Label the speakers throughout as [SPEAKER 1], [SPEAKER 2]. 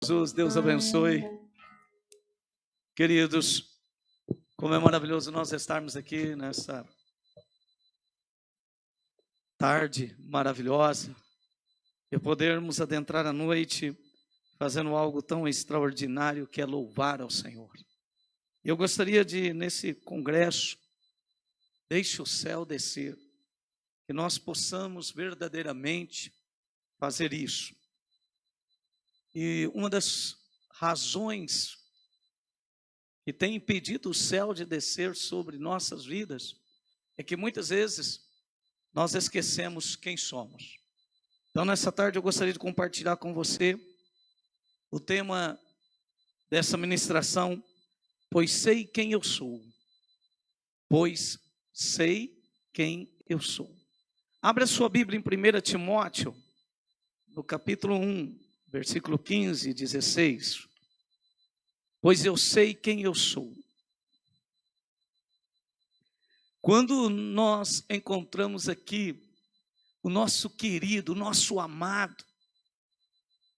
[SPEAKER 1] Jesus, Deus abençoe. Queridos, como é maravilhoso nós estarmos aqui nessa tarde maravilhosa e podermos adentrar a noite fazendo algo tão extraordinário que é louvar ao Senhor. Eu gostaria de, nesse congresso, deixe o céu descer, que nós possamos verdadeiramente fazer isso. E uma das razões que tem impedido o céu de descer sobre nossas vidas é que muitas vezes nós esquecemos quem somos. Então, nessa tarde eu gostaria de compartilhar com você o tema dessa ministração, pois sei quem eu sou. Pois sei quem eu sou. Abra sua Bíblia em 1 Timóteo, no capítulo 1, versículo 15 e 16. Pois eu sei quem eu sou. Quando nós encontramos aqui o nosso querido, o nosso amado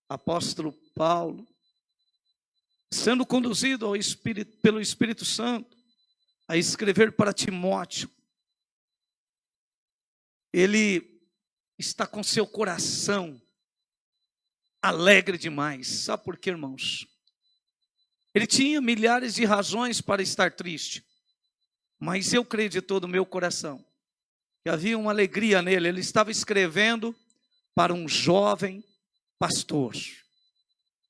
[SPEAKER 1] apóstolo Paulo, sendo conduzido ao Espírito, pelo Espírito Santo, a escrever para Timóteo, ele está com seu coração alegre demais. Sabe por quê, irmãos? Ele tinha milhares de razões para estar triste, mas eu creio de todo o meu coração que havia uma alegria nele. Ele estava escrevendo para um jovem pastor.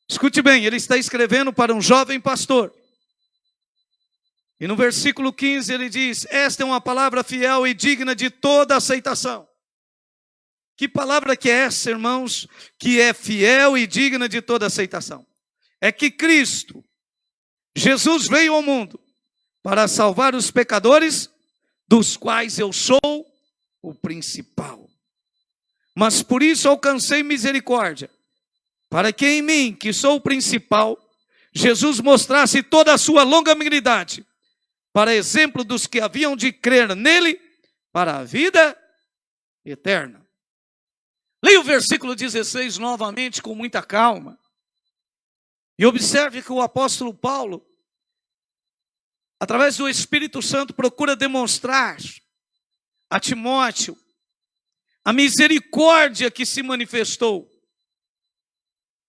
[SPEAKER 1] Escute bem, ele está escrevendo para um jovem pastor. E no versículo 15 ele diz: esta é uma palavra fiel e digna de toda aceitação. Que palavra que é essa, irmãos, que é fiel e digna de toda aceitação? É que Cristo, Jesus, veio ao mundo para salvar os pecadores, dos quais eu sou o principal. Mas por isso alcancei misericórdia, para que em mim, que sou o principal, Jesus mostrasse toda a sua longanimidade, para exemplo dos que haviam de crer nele, para a vida eterna. Leia o versículo 16 novamente com muita calma. E observe que o apóstolo Paulo, através do Espírito Santo, procura demonstrar a Timóteo a misericórdia que se manifestou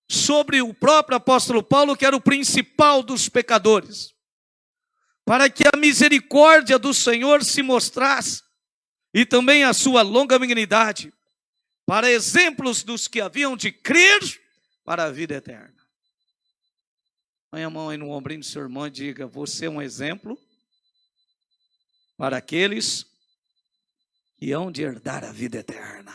[SPEAKER 1] sobre o próprio apóstolo Paulo, que era o principal dos pecadores, para que a misericórdia do Senhor se mostrasse, e também a sua longanimidade, para exemplos dos que haviam de crer para a vida eterna. Põe a mão aí no ombrinho do seu irmão e diga: você é um exemplo para aqueles que hão de herdar a vida eterna.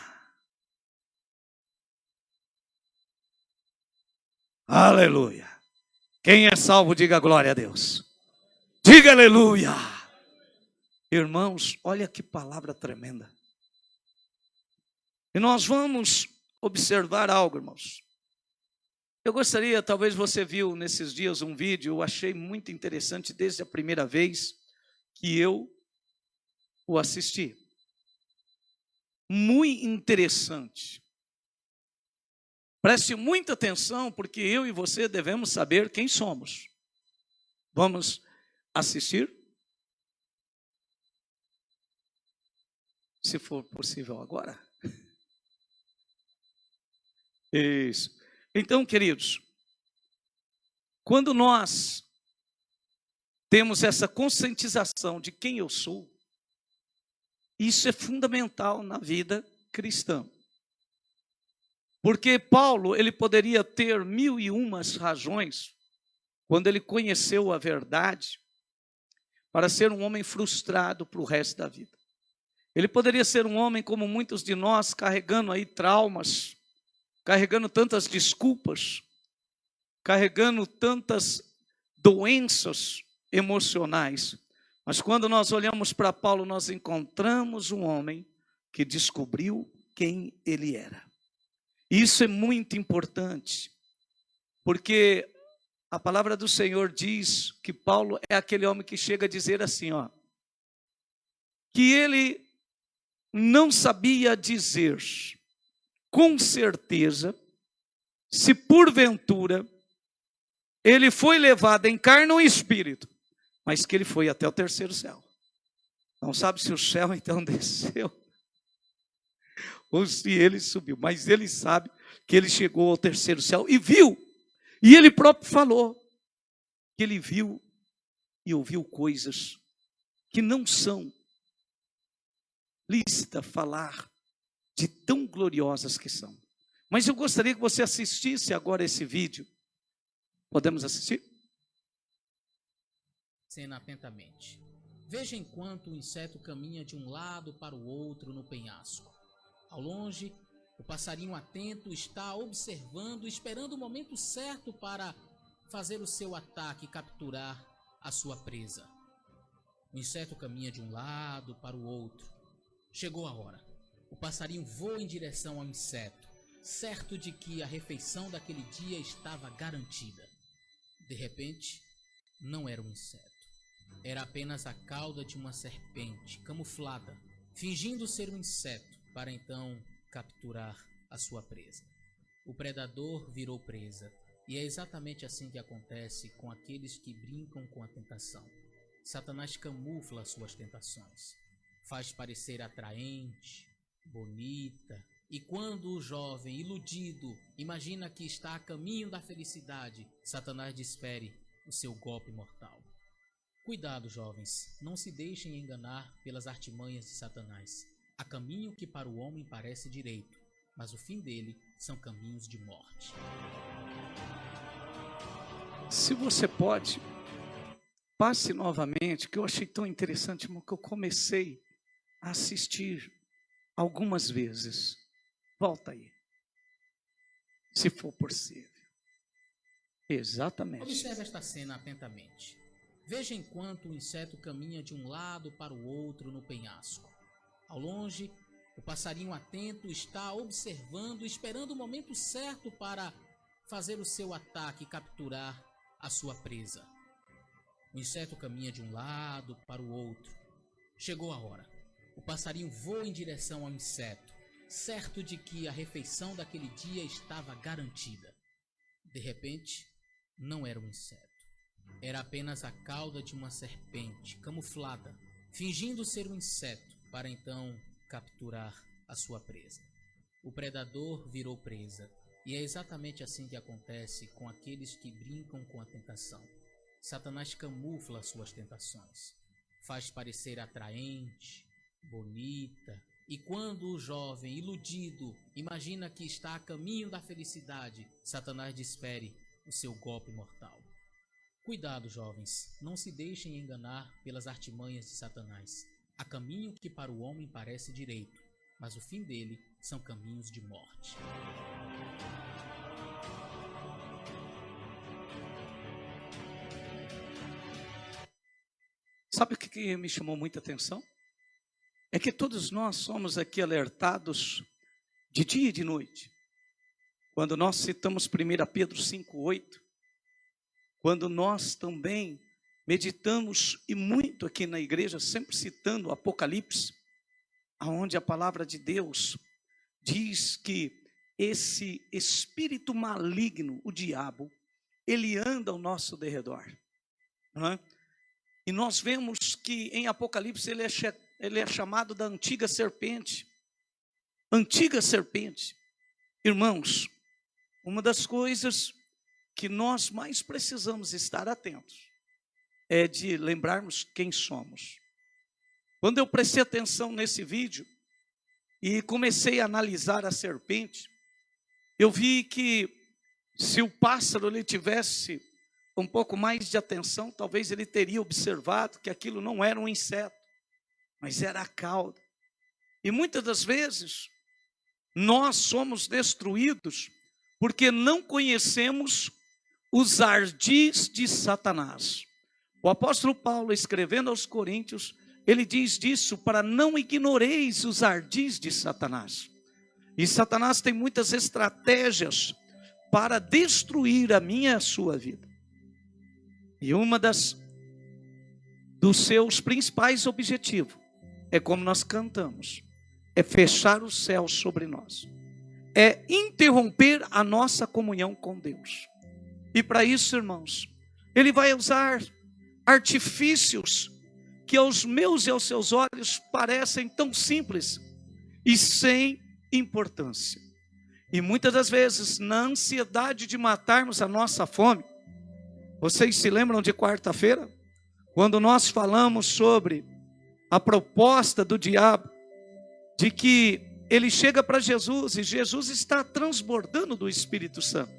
[SPEAKER 1] Aleluia. Quem é salvo, diga glória a Deus. Diga aleluia. Irmãos, olha que palavra tremenda. E nós vamos observar algo, irmãos. Eu gostaria, talvez você viu nesses dias um vídeo, eu achei muito interessante desde a primeira vez que eu o assisti. Muito interessante. Preste muita atenção, porque eu e você devemos saber quem somos. Vamos assistir? Se for possível agora. Isso. Então, queridos, quando nós temos essa conscientização de quem eu sou, isso é fundamental na vida cristã. Porque Paulo, ele poderia ter 1001 razões, quando ele conheceu a verdade, para ser um homem frustrado para o resto da vida. Ele poderia ser um homem como muitos de nós, carregando aí traumas, carregando tantas desculpas, carregando tantas doenças emocionais. Mas quando nós olhamos para Paulo, nós encontramos um homem que descobriu quem ele era. Isso é muito importante, porque a palavra do Senhor diz que Paulo é aquele homem que chega a dizer assim, que ele não sabia dizer com certeza se porventura ele foi levado em carne ou em espírito, mas que ele foi até o terceiro céu. Não sabe se o céu então desceu ou se ele subiu, mas ele sabe que ele chegou ao terceiro céu e viu, e ele próprio falou que ele viu e ouviu coisas que não são lícita falar de tão gloriosas que são. Mas eu gostaria que você assistisse agora esse vídeo. Podemos assistir?
[SPEAKER 2] Cena atentamente. Veja enquanto o inseto caminha de um lado para o outro no penhasco. Ao longe, o passarinho atento está observando, esperando o momento certo para fazer o seu ataque e capturar a sua presa. O inseto caminha de um lado para o outro. Chegou a hora. O passarinho voa em direção ao inseto, certo de que a refeição daquele dia estava garantida. De repente, não era um inseto. Era apenas a cauda de uma serpente, camuflada, fingindo ser um inseto, para então capturar a sua presa. O predador virou presa, e é exatamente assim que acontece com aqueles que brincam com a tentação. Satanás camufla suas tentações, faz parecer atraente, bonita, e quando o jovem iludido imagina que está a caminho da felicidade, Satanás desfere o seu golpe mortal. Cuidado, jovens, não se deixem enganar pelas artimanhas de Satanás. Há caminho que para o homem parece direito, mas o fim dele são caminhos de morte.
[SPEAKER 1] Se você pode, passe novamente, que eu achei tão interessante, irmão, que eu comecei a assistir algumas vezes. Volta aí, se for possível. Exatamente.
[SPEAKER 2] Observe esta cena atentamente. Veja enquanto o inseto caminha de um lado para o outro no penhasco. Ao longe, o passarinho atento está observando, esperando o momento certo para fazer o seu ataque e capturar a sua presa. O inseto caminha de um lado para o outro. Chegou a hora. O passarinho voa em direção ao inseto, certo de que a refeição daquele dia estava garantida. De repente, não era um inseto. Era apenas a cauda de uma serpente, camuflada, fingindo ser um inseto, para então capturar a sua presa. O predador virou presa, e é exatamente assim que acontece com aqueles que brincam com a tentação. Satanás camufla suas tentações, faz parecer atraente, bonita, e quando o jovem iludido imagina que está a caminho da felicidade, Satanás desfere o seu golpe mortal. Cuidado, jovens, não se deixem enganar pelas artimanhas de Satanás. Há caminho que para o homem parece direito, mas o fim dele são caminhos de morte.
[SPEAKER 1] Sabe o que me chamou muita atenção? É que todos nós somos aqui alertados de dia e de noite. Quando nós citamos 1 Pedro 5,8, quando nós também meditamos, e muito aqui na igreja, sempre citando o Apocalipse, onde a palavra de Deus diz que esse espírito maligno, o diabo, ele anda ao nosso derredor. Não é? E nós vemos que em Apocalipse ele é chamado da antiga serpente. Antiga serpente. Irmãos, uma das coisas que nós mais precisamos estar atentos é de lembrarmos quem somos. Quando eu prestei atenção nesse vídeo e comecei a analisar a serpente, eu vi que se o pássaro ele tivesse um pouco mais de atenção, talvez ele teria observado que aquilo não era um inseto, mas era a cauda. E muitas das vezes nós somos destruídos porque não conhecemos os ardis de Satanás. O apóstolo Paulo, escrevendo aos Coríntios, ele diz disso: para não ignoreis os ardis de Satanás. E Satanás tem muitas estratégias para destruir a minha e a sua vida. E uma dos seus principais objetivos é como nós cantamos, é fechar o céu sobre nós, é interromper a nossa comunhão com Deus. E para isso, irmãos, ele vai usar artifícios que aos meus e aos seus olhos parecem tão simples e sem importância. E muitas das vezes, na ansiedade de matarmos a nossa fome, vocês se lembram de quarta-feira? Quando nós falamos sobre a proposta do diabo, de que ele chega para Jesus e Jesus está transbordando do Espírito Santo.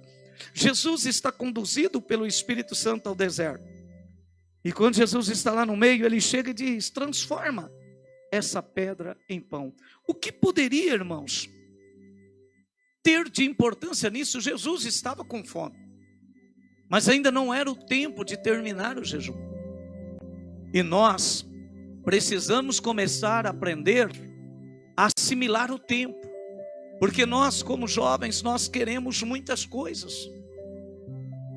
[SPEAKER 1] Jesus está conduzido pelo Espírito Santo ao deserto. E quando Jesus está lá no meio, ele chega e diz: transforma essa pedra em pão. O que poderia, irmãos, ter de importância nisso? Jesus estava com fome, mas ainda não era o tempo de terminar o jejum. E nós precisamos começar a aprender a assimilar o tempo, porque nós, como jovens, nós queremos muitas coisas,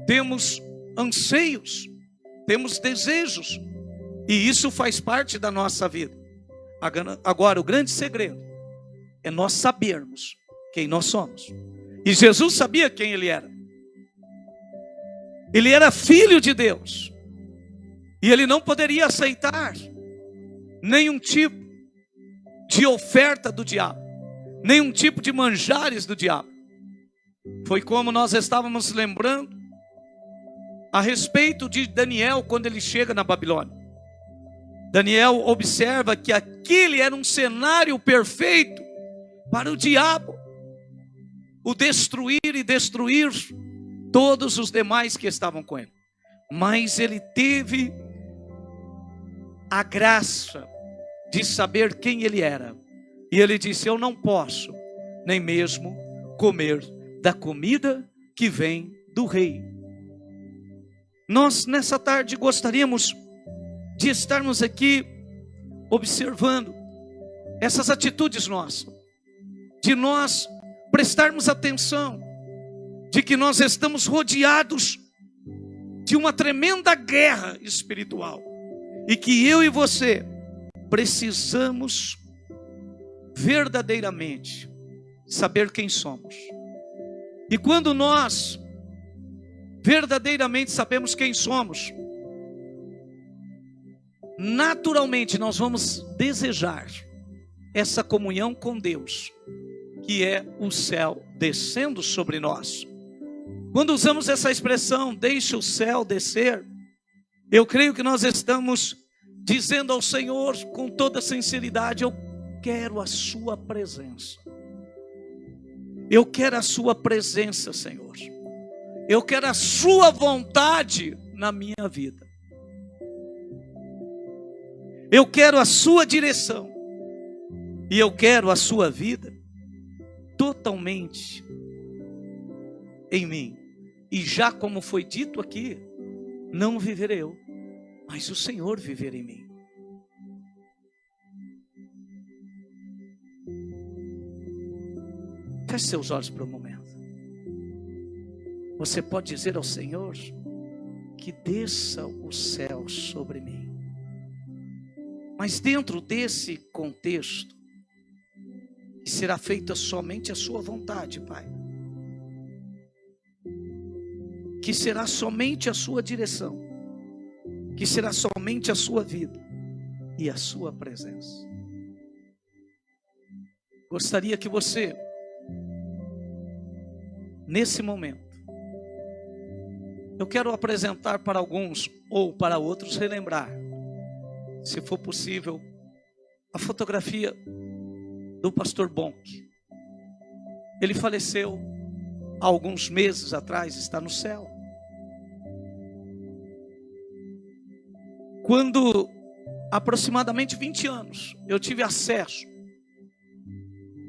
[SPEAKER 1] temos anseios, temos desejos, e isso faz parte da nossa vida. Agora, o grande segredo é nós sabermos quem nós somos. E Jesus sabia quem ele era. Ele era filho de Deus, e ele não poderia aceitar nenhum tipo de oferta do diabo, nenhum tipo de manjares do diabo. Foi como nós estávamos lembrando a respeito de Daniel, quando ele chega na Babilônia. Daniel observa que aquele era um cenário perfeito para o diabo o destruir e destruir todos os demais que estavam com ele. Mas ele teve a graça de saber quem ele era. E ele disse: eu não posso nem mesmo comer da comida que vem do rei. Nós nessa tarde gostaríamos de estarmos aqui observando essas atitudes nossas, de nós prestarmos atenção, de que nós estamos rodeados de uma tremenda guerra espiritual, e que eu e você precisamos verdadeiramente saber quem somos. E quando nós verdadeiramente sabemos quem somos, naturalmente nós vamos desejar essa comunhão com Deus, que é o céu descendo sobre nós. Quando usamos essa expressão, deixe o céu descer, eu creio que nós estamos dizendo ao Senhor com toda sinceridade: eu quero a sua presença. Eu quero a sua presença, Senhor. Eu quero a sua vontade na minha vida. Eu quero a sua direção. E eu quero a sua vida totalmente em mim. E já como foi dito aqui, não viver eu, mas o Senhor viver em mim. Feche seus olhos por um momento. Você pode dizer ao Senhor que desça o céu sobre mim. Mas dentro desse contexto, que será feita somente a sua vontade, Pai. Que será somente a sua direção. Que será somente a sua vida e a sua presença. Gostaria que você, nesse momento, eu quero apresentar para alguns ou para outros relembrar, se for possível, a fotografia do pastor Bonk. Ele faleceu há alguns meses atrás, está no céu. Quando aproximadamente 20 anos eu tive acesso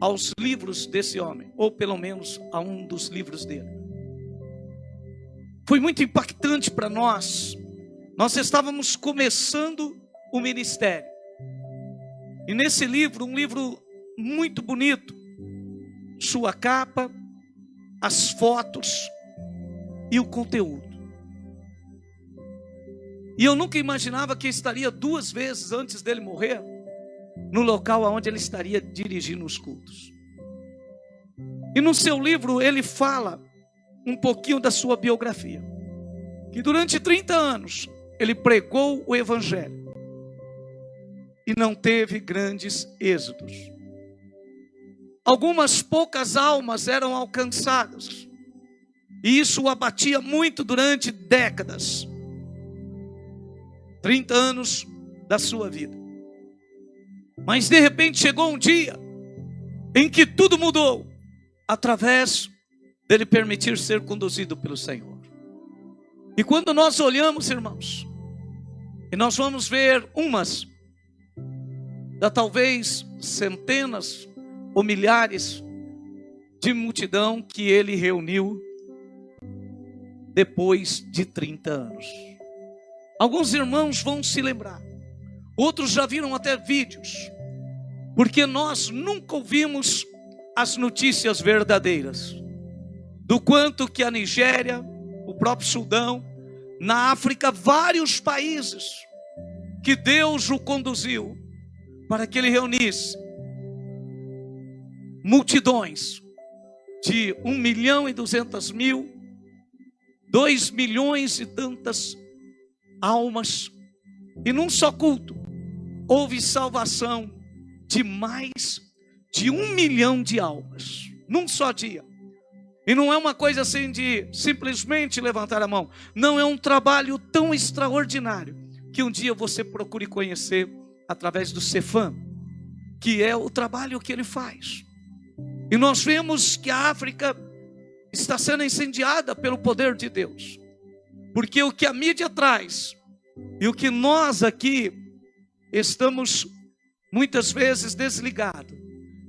[SPEAKER 1] aos livros desse homem, ou pelo menos a um dos livros dele, foi muito impactante para nós. Nós estávamos começando o ministério, e nesse livro, um livro muito bonito, sua capa, as fotos e o conteúdo. E eu nunca imaginava que estaria 2 vezes antes dele morrer no local onde ele estaria dirigindo os cultos. E no seu livro ele fala um pouquinho da sua biografia. que durante 30 anos ele pregou o evangelho e não teve grandes êxitos. Algumas poucas almas eram alcançadas, e isso o abatia muito durante décadas. 30 anos da sua vida. Mas de repente chegou um dia em que tudo mudou, através dele permitir ser conduzido pelo Senhor. E quando nós olhamos, irmãos, e nós vamos ver umas da talvez centenas ou milhares de multidão que ele reuniu depois de 30 anos. Alguns irmãos vão se lembrar, outros já viram até vídeos, porque nós nunca ouvimos as notícias verdadeiras do quanto que a Nigéria, o próprio Sudão, na África, vários países que Deus o conduziu para que ele reunisse multidões de 1.200.000, 2 milhões e tantas almas, e num só culto houve salvação de mais de 1 milhão de almas, num só dia. E não é uma coisa assim de simplesmente levantar a mão, não, é um trabalho tão extraordinário, que um dia você procure conhecer através do Cefam, que é o trabalho que ele faz. E nós vemos que a África está sendo incendiada pelo poder de Deus, porque o que a mídia traz, e o que nós aqui estamos muitas vezes desligados,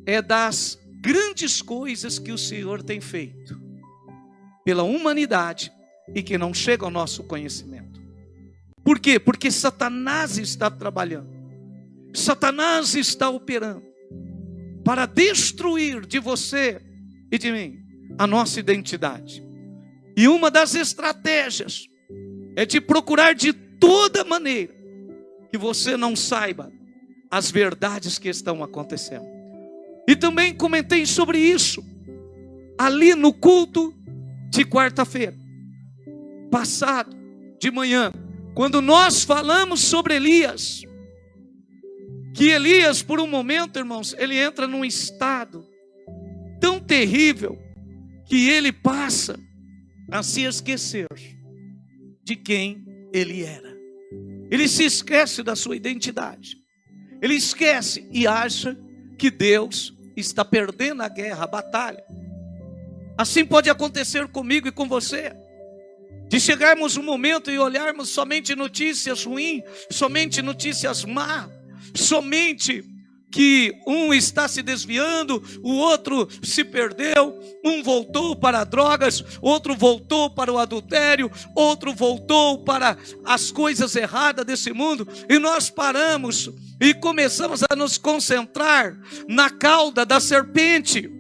[SPEAKER 1] é das grandes coisas que o Senhor tem feito pela humanidade e que não chega ao nosso conhecimento. Por quê? Porque Satanás está trabalhando, Satanás está operando para destruir de você e de mim a nossa identidade. E uma das estratégias é de procurar de toda maneira que você não saiba as verdades que estão acontecendo. E também comentei sobre isso ali no culto de quarta-feira passado de manhã, quando nós falamos sobre Elias, que Elias, por um momento, irmãos, ele entra num estado tão terrível que ele passa a se esquecer de quem ele era. Ele se esquece da sua identidade. Ele esquece e acha que Deus está perdendo a guerra, a batalha. Assim pode acontecer comigo e com você, de chegarmos um momento e olharmos somente notícias ruins, somente notícias más, somente que um está se desviando, o outro se perdeu, um voltou para drogas, outro voltou para o adultério, outro voltou para as coisas erradas desse mundo, e nós paramos e começamos a nos concentrar na cauda da serpente,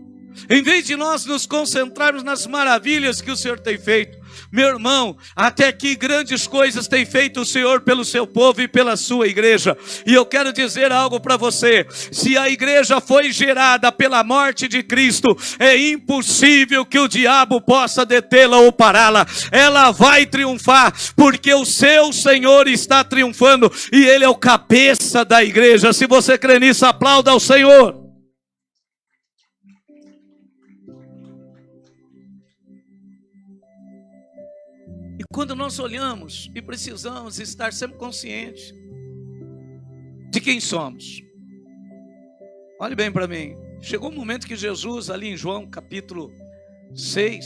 [SPEAKER 1] em vez de nós nos concentrarmos nas maravilhas que o Senhor tem feito. Meu irmão, até que grandes coisas tem feito o Senhor pelo seu povo e pela sua igreja. E eu quero dizer algo para você: se a igreja foi gerada pela morte de Cristo, é impossível que o diabo possa detê-la ou pará-la. Ela vai triunfar, porque o seu Senhor está triunfando, e Ele é o cabeça da igreja. Se você crê nisso, aplauda ao Senhor. E quando nós olhamos, e precisamos estar sempre conscientes de quem somos. Olhe bem para mim. Chegou um momento que Jesus, ali em João capítulo 6,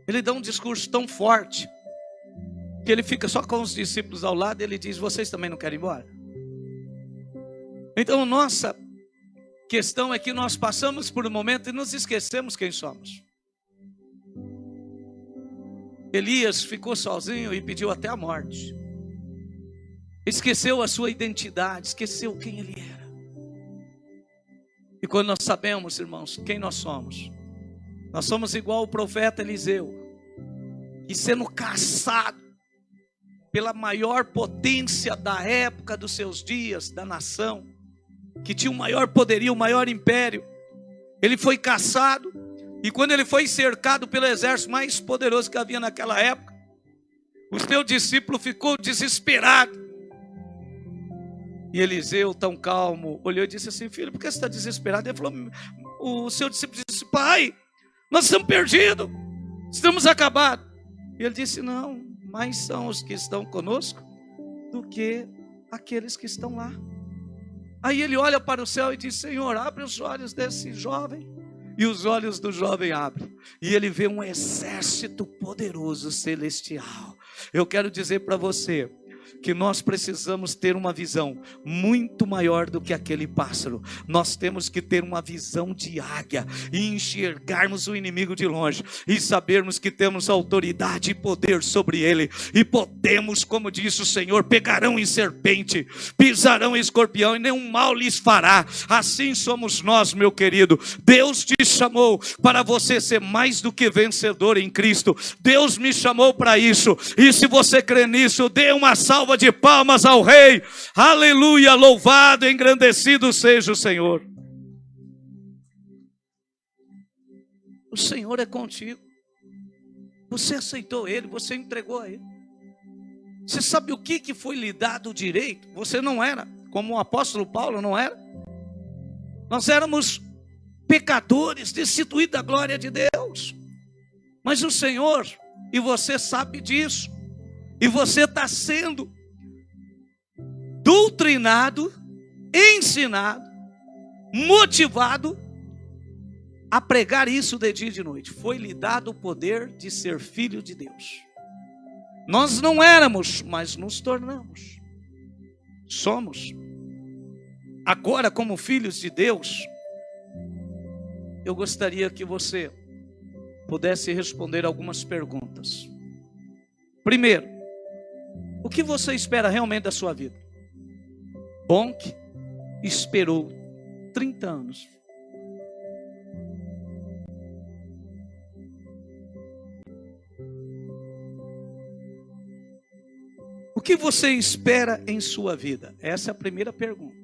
[SPEAKER 1] ele dá um discurso tão forte, que ele fica só com os discípulos ao lado, e ele diz: vocês também não querem ir embora? Então nossa questão é que nós passamos por um momento e nos esquecemos quem somos. Elias ficou sozinho e pediu até a morte. Esqueceu a sua identidade, esqueceu quem ele era. E quando nós sabemos, irmãos, quem nós somos igual o profeta Eliseu, que sendo caçado pela maior potência da época dos seus dias, da nação, que tinha o maior poderio, o maior império, ele foi caçado. E quando ele foi cercado pelo exército mais poderoso que havia naquela época, O seu discípulo ficou desesperado. E Eliseu, tão calmo, olhou e disse assim: filho, por que você está desesperado? Ele falou: o seu discípulo disse: pai, nós estamos perdidos, estamos acabados. E ele disse: não, mais são os que estão conosco do que aqueles que estão lá. Aí ele olha para o céu e diz: Senhor, abre os olhos desse jovem. E os olhos do jovem abrem, e ele vê um exército poderoso celestial. Eu quero dizer para você que nós precisamos ter uma visão muito maior do que aquele pássaro. Nós temos que ter uma visão de águia e enxergarmos o inimigo de longe e sabermos que temos autoridade e poder sobre ele, e podemos, como disse o Senhor, pegarão em serpente, pisarão em escorpião e nenhum mal lhes fará. Assim somos nós, meu querido. Deus te chamou para você ser mais do que vencedor em Cristo. Deus me chamou para isso, e se você crê nisso, dê uma salva de palmas ao Rei. Aleluia, louvado, engrandecido seja o Senhor. O Senhor é contigo. Você aceitou Ele, você entregou a Ele. Você sabe o que foi lhe dado direito? Você não era, como o apóstolo Paulo não era. Nós éramos pecadores, destituídos da glória de Deus. Mas o Senhor, e você sabe disso, e você está sendo doutrinado, ensinado, motivado a pregar isso de dia e de noite. Foi lhe dado o poder de ser filho de Deus. Nós não éramos, mas nos tornamos. Somos. Agora, como filhos de Deus, eu gostaria que você pudesse responder algumas perguntas. Primeiro, o que você espera realmente da sua vida? Bonk esperou 30 anos. O que você espera em sua vida? Essa é a primeira pergunta.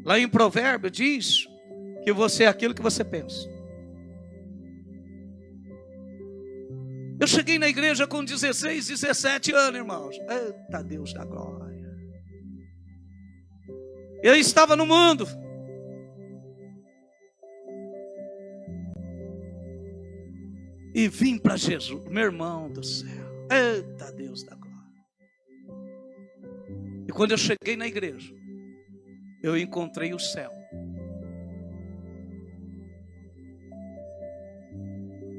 [SPEAKER 1] Lá em Provérbio diz que você é aquilo que você pensa. Eu cheguei na igreja com 16, 17 anos, irmãos. Eita Deus da glória. Eu estava no mundo. E vim para Jesus, meu irmão do céu. Eita Deus da glória. E quando eu cheguei na igreja, eu encontrei o céu.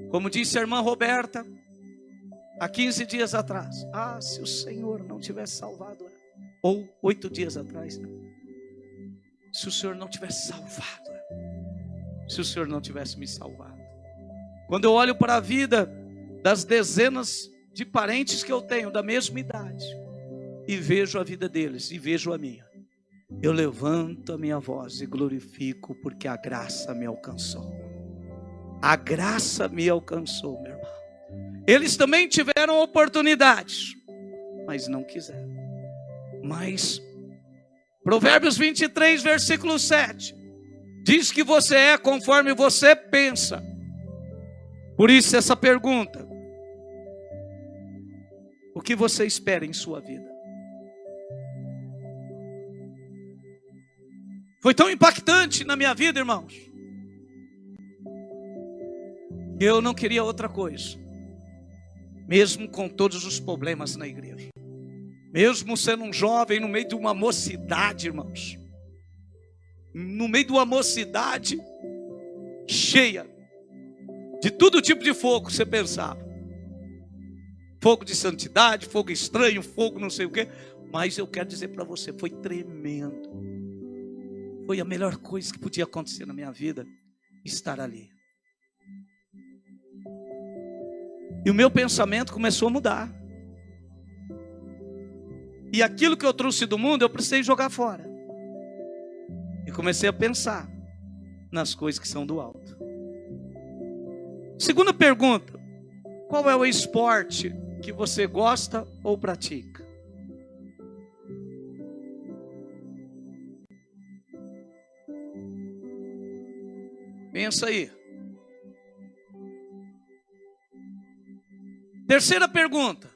[SPEAKER 1] Como disse a irmã Roberta, há 15 dias atrás. Se o Senhor não tivesse salvado ela. Ou 8 dias atrás. Se o Senhor não tivesse salvado ela. Se o Senhor não tivesse me salvado. Quando eu olho para a vida das dezenas de parentes que eu tenho da mesma idade, e vejo a vida deles, e vejo a minha, eu levanto a minha voz e glorifico, porque a graça me alcançou. A graça me alcançou, meu irmão. Eles também tiveram oportunidades, mas não quiseram. Mas Provérbios 23, versículo 7 diz que você é conforme você pensa. Por isso essa pergunta: o que você espera em sua vida? Foi tão impactante na minha vida, irmãos, que eu não queria outra coisa. Mesmo com todos os problemas na igreja, mesmo sendo um jovem no meio de uma mocidade, irmãos, no meio de uma mocidade cheia de todo tipo de fogo, você pensava. Fogo de santidade, fogo estranho, fogo não sei o quê. Mas eu quero dizer para você, foi tremendo. Foi a melhor coisa que podia acontecer na minha vida, estar ali. E o meu pensamento começou a mudar. E aquilo que eu trouxe do mundo, eu precisei jogar fora. E comecei a pensar nas coisas que são do alto. Segunda pergunta: qual é o esporte que você gosta ou pratica? Pensa aí. Terceira pergunta: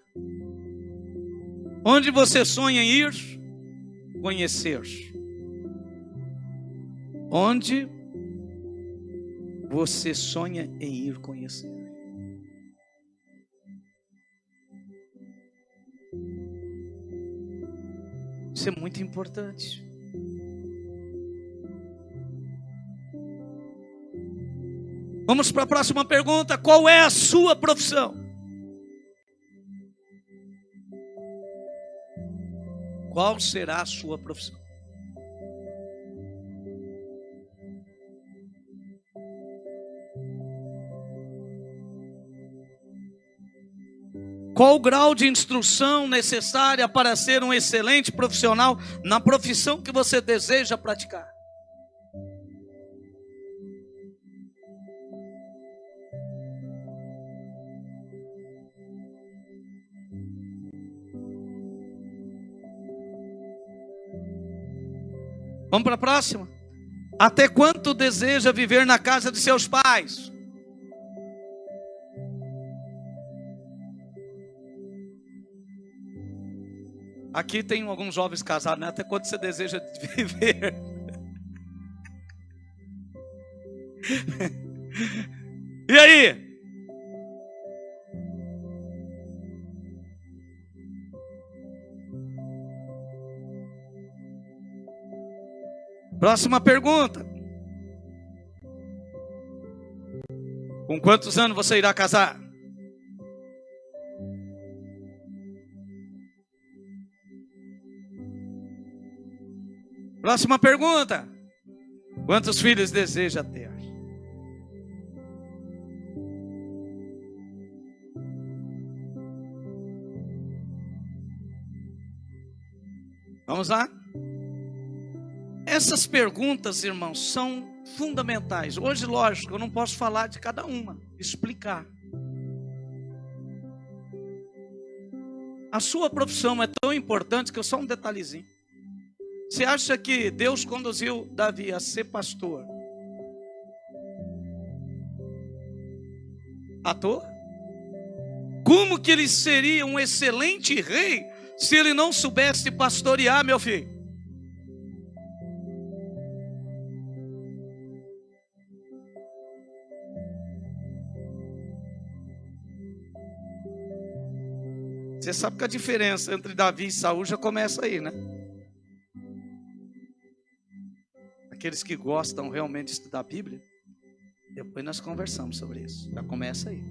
[SPEAKER 1] onde você sonha em ir conhecer? Onde você sonha em ir conhecer? Isso é muito importante. Vamos para a próxima pergunta: qual é a sua profissão? Qual será a sua profissão? Qual o grau de instrução necessária para ser um excelente profissional na profissão que você deseja praticar? Vamos para a próxima. Até quanto deseja viver na casa de seus pais? Aqui tem alguns jovens casados, né? Até quanto você deseja viver? E aí? Próxima pergunta: com quantos anos você irá casar? Próxima pergunta: quantos filhos deseja ter? Vamos lá? Essas perguntas, irmãos, são fundamentais. Hoje, lógico, eu não posso falar de cada uma, explicar. A sua profissão é tão importante que eu só um detalhezinho. Você acha que Deus conduziu Davi a ser pastor à toa? Como que ele seria um excelente rei se ele não soubesse pastorear, meu filho? Você sabe que a diferença entre Davi e Saul já começa aí, né? Aqueles que gostam realmente de estudar a Bíblia, depois nós conversamos sobre isso. Já começa aí.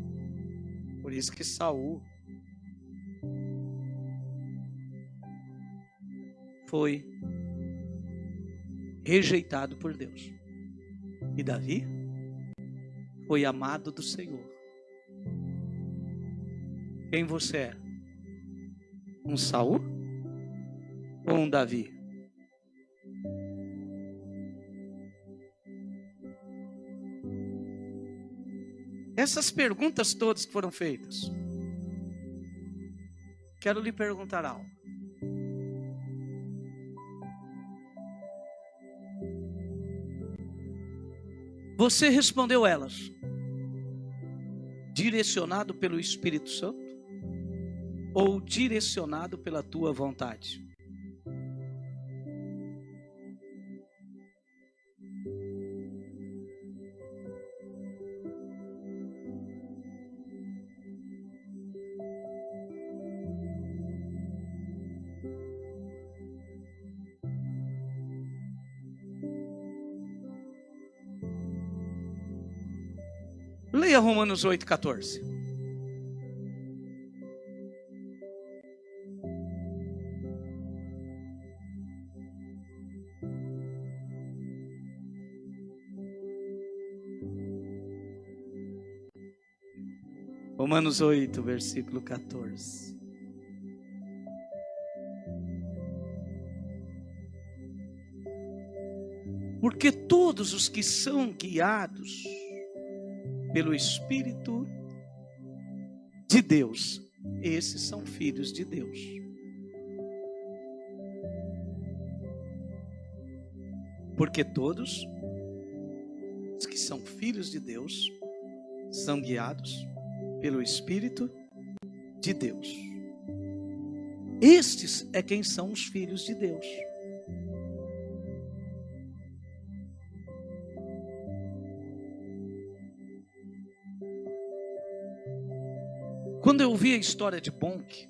[SPEAKER 1] Por isso que Saul foi rejeitado por Deus. E Davi foi amado do Senhor. Quem você é? Um Saul ou um Davi? Essas perguntas todas que foram feitas, quero lhe perguntar algo. Você respondeu elas direcionado pelo Espírito Santo ou direcionado pela tua vontade? Leia Romanos 8,14. Romanos 8, versículo 14. Porque todos os que são guiados pelo Espírito de Deus, esses são filhos de Deus. Porque todos os que são filhos de Deus são guiados pelo Espírito de Deus. Estes é quem são os filhos de Deus. Quando eu vi a história de Bonk,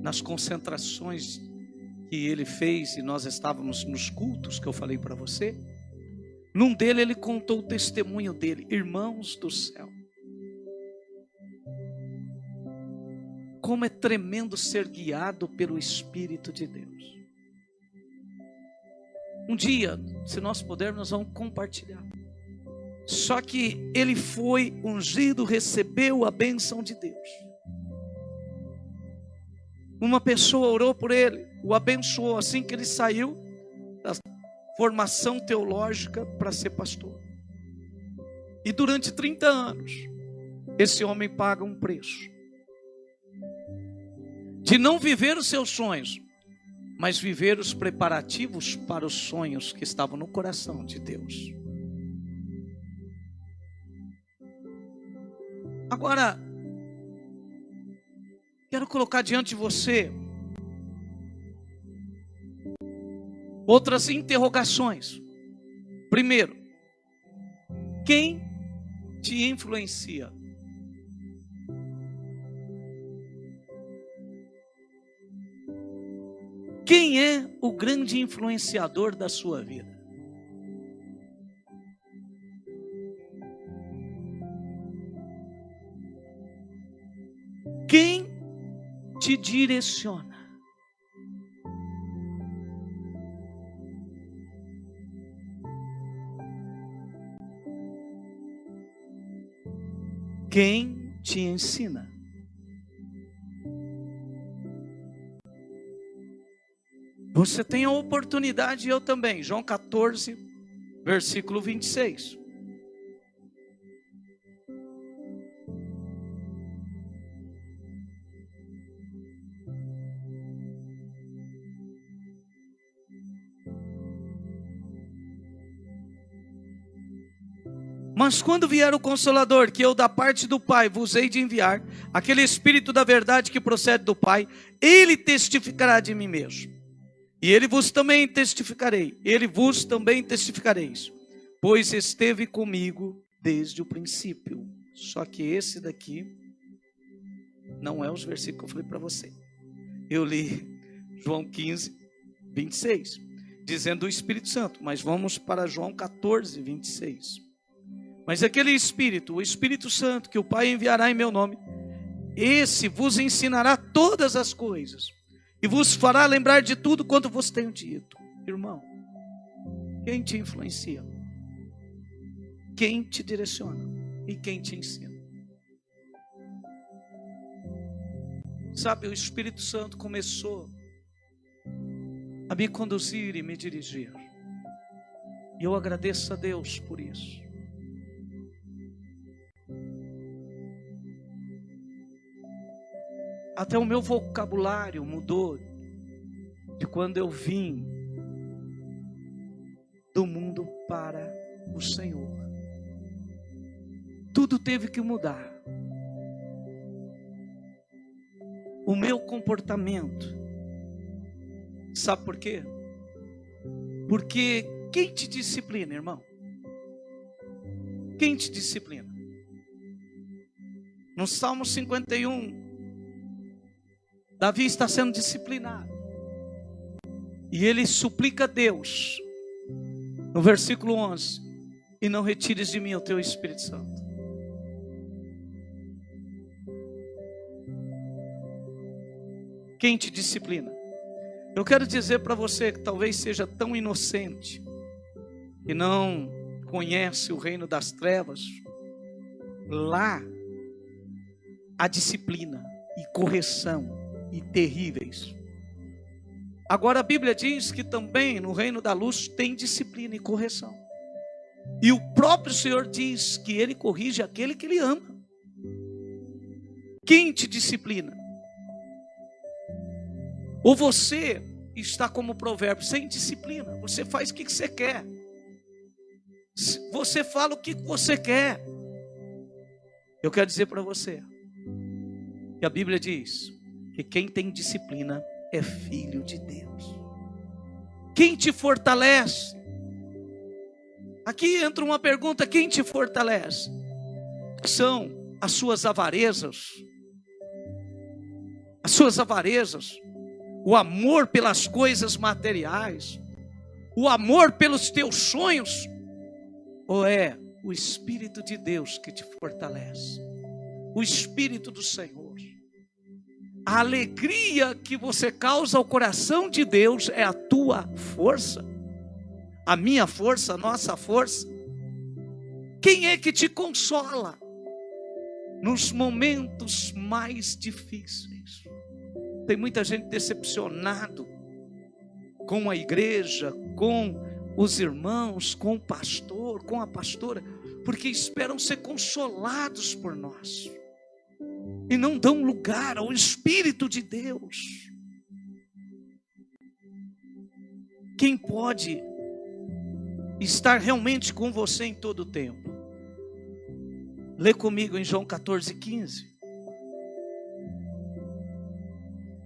[SPEAKER 1] nas concentrações que ele fez, e nós estávamos nos cultos que eu falei para você, num dele ele contou o testemunho dele. Irmãos do céu, como é tremendo ser guiado pelo Espírito de Deus. Um dia, se nós pudermos, nós vamos compartilhar. Só que ele foi ungido, recebeu a bênção de Deus. Uma pessoa orou por ele, o abençoou assim que ele saiu da formação teológica para ser pastor. E durante 30 anos, esse homem paga um preço de não viver os seus sonhos, mas viver os preparativos para os sonhos que estavam no coração de Deus. Agora, quero colocar diante de você outras interrogações. Primeiro, quem te influencia? Quem é o grande influenciador da sua vida? Quem te direciona? Quem te ensina? Você tem a oportunidade, e eu também. João 14, versículo 26. Mas quando vier o Consolador, que eu da parte do Pai vos hei de enviar, aquele Espírito da verdade que procede do Pai, ele testificará de mim mesmo. E ele vos também testificareis, pois esteve comigo desde o princípio. Só que esse daqui não é os versículos que eu falei para você. Eu li João 15, 26, dizendo do Espírito Santo, mas vamos para João 14, 26. Mas aquele Espírito, o Espírito Santo, que o Pai enviará em meu nome, esse vos ensinará todas as coisas, e vos fará lembrar de tudo quanto vos tenho dito. Irmão, quem te influencia? Quem te direciona? E quem te ensina? Sabe, o Espírito Santo começou a me conduzir e me dirigir. E eu agradeço a Deus por isso. Até o meu vocabulário mudou de quando eu vim do mundo para o Senhor. Tudo teve que mudar. O meu comportamento. Sabe por quê? Porque quem te disciplina, irmão? Quem te disciplina? No Salmo 51, Davi está sendo disciplinado. E ele suplica a Deus, no versículo 11, e não retires de mim o teu Espírito Santo. Quem te disciplina? Eu quero dizer para você que talvez seja tão inocente, que não conhece o reino das trevas. Lá, há disciplina e correção e terríveis. Agora a Bíblia diz que também no reino da luz tem disciplina e correção. E o próprio Senhor diz que Ele corrige aquele que Ele ama. Quem te disciplina? Ou você está como provérbio, sem disciplina. Você faz o que você quer. Você fala o que você quer. Eu quero dizer para você, E a Bíblia diz que quem tem disciplina é filho de Deus. Quem te fortalece? Aqui entra uma pergunta: quem te fortalece? São as suas avarezas? As suas avarezas, o amor pelas coisas materiais, o amor pelos teus sonhos, ou é o Espírito de Deus que te fortalece? O Espírito do Senhor. A alegria que você causa ao coração de Deus é a tua força, a minha força, a nossa força. Quem é que te consola nos momentos mais difíceis? Tem muita gente decepcionado com a igreja, com os irmãos, com o pastor, com a pastora, porque esperam ser consolados por nós e não dão lugar ao Espírito de Deus. Quem pode estar realmente com você em todo o tempo? Lê comigo em João 14:15.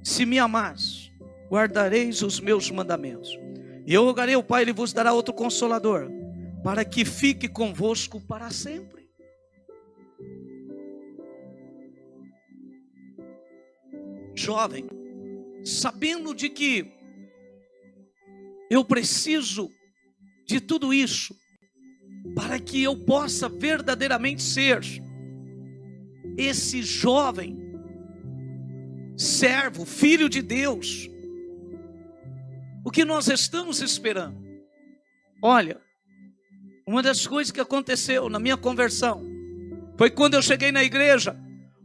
[SPEAKER 1] Se me amares, guardareis os meus mandamentos. E eu rogarei ao Pai, Ele vos dará outro Consolador, para que fique convosco para sempre. Jovem, sabendo de que eu preciso de tudo isso, para que eu possa verdadeiramente ser esse jovem servo, filho de Deus, o que nós estamos esperando? Olha, uma das coisas que aconteceu na minha conversão foi quando eu cheguei na igreja,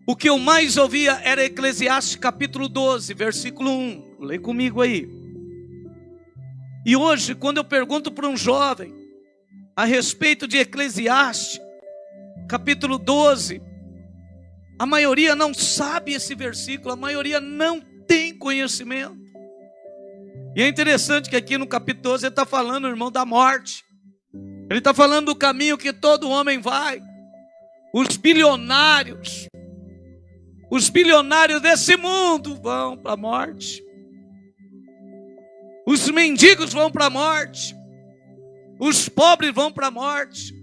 [SPEAKER 1] o que eu mais ouvia era Eclesiastes capítulo 12, versículo 1. Lê comigo aí. E hoje, quando eu pergunto para um jovem a respeito de Eclesiastes capítulo 12, a maioria não sabe esse versículo, a maioria não tem conhecimento. E é interessante que aqui no capítulo 12 ele está falando, irmão, da morte. Ele está falando do caminho que todo homem vai. Os bilionários desse mundo vão para a morte. Os mendigos vão para a morte. Os pobres vão para a morte.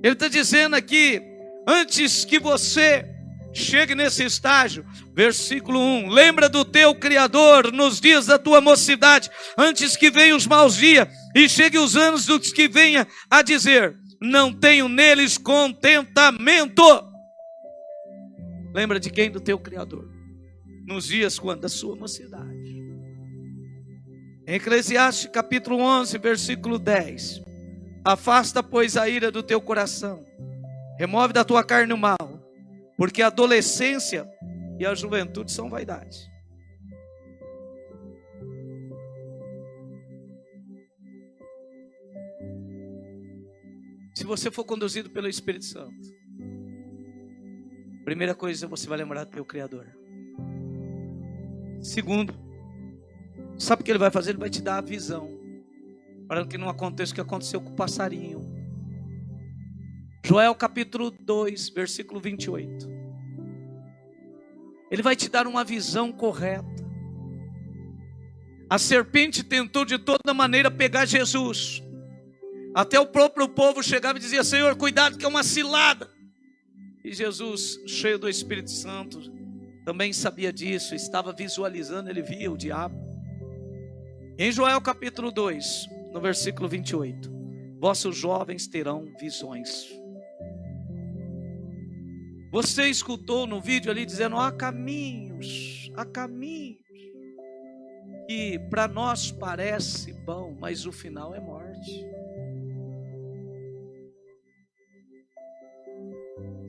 [SPEAKER 1] Ele está dizendo aqui, antes que você chegue nesse estágio, versículo 1, lembra do teu Criador nos dias da tua mocidade, antes que venham os maus dias, e chegue os anos dos que venha a dizer, não tenho neles contentamento. Lembra de quem? Do teu Criador, nos dias quando? Da sua mocidade. Em Eclesiastes capítulo 11, versículo 10, afasta, pois, a ira do teu coração, remove da tua carne o mal, porque a adolescência e a juventude são vaidade. Se você for conduzido pelo Espírito Santo, primeira coisa, você vai lembrar do teu Criador. Segundo, sabe o que Ele vai fazer? Ele vai te dar a visão, para que não aconteça o que aconteceu com o passarinho. Joel capítulo 2, versículo 28. Ele vai te dar uma visão correta. A serpente tentou de toda maneira pegar Jesus. Até o próprio povo chegava e dizia, Senhor, cuidado que é uma cilada. E Jesus, cheio do Espírito Santo, também sabia disso, estava visualizando, ele via o diabo. Em Joel capítulo 2, no versículo 28, vossos jovens terão visões. Você escutou no vídeo ali dizendo, há caminhos, que para nós parece bom, mas o final é morte.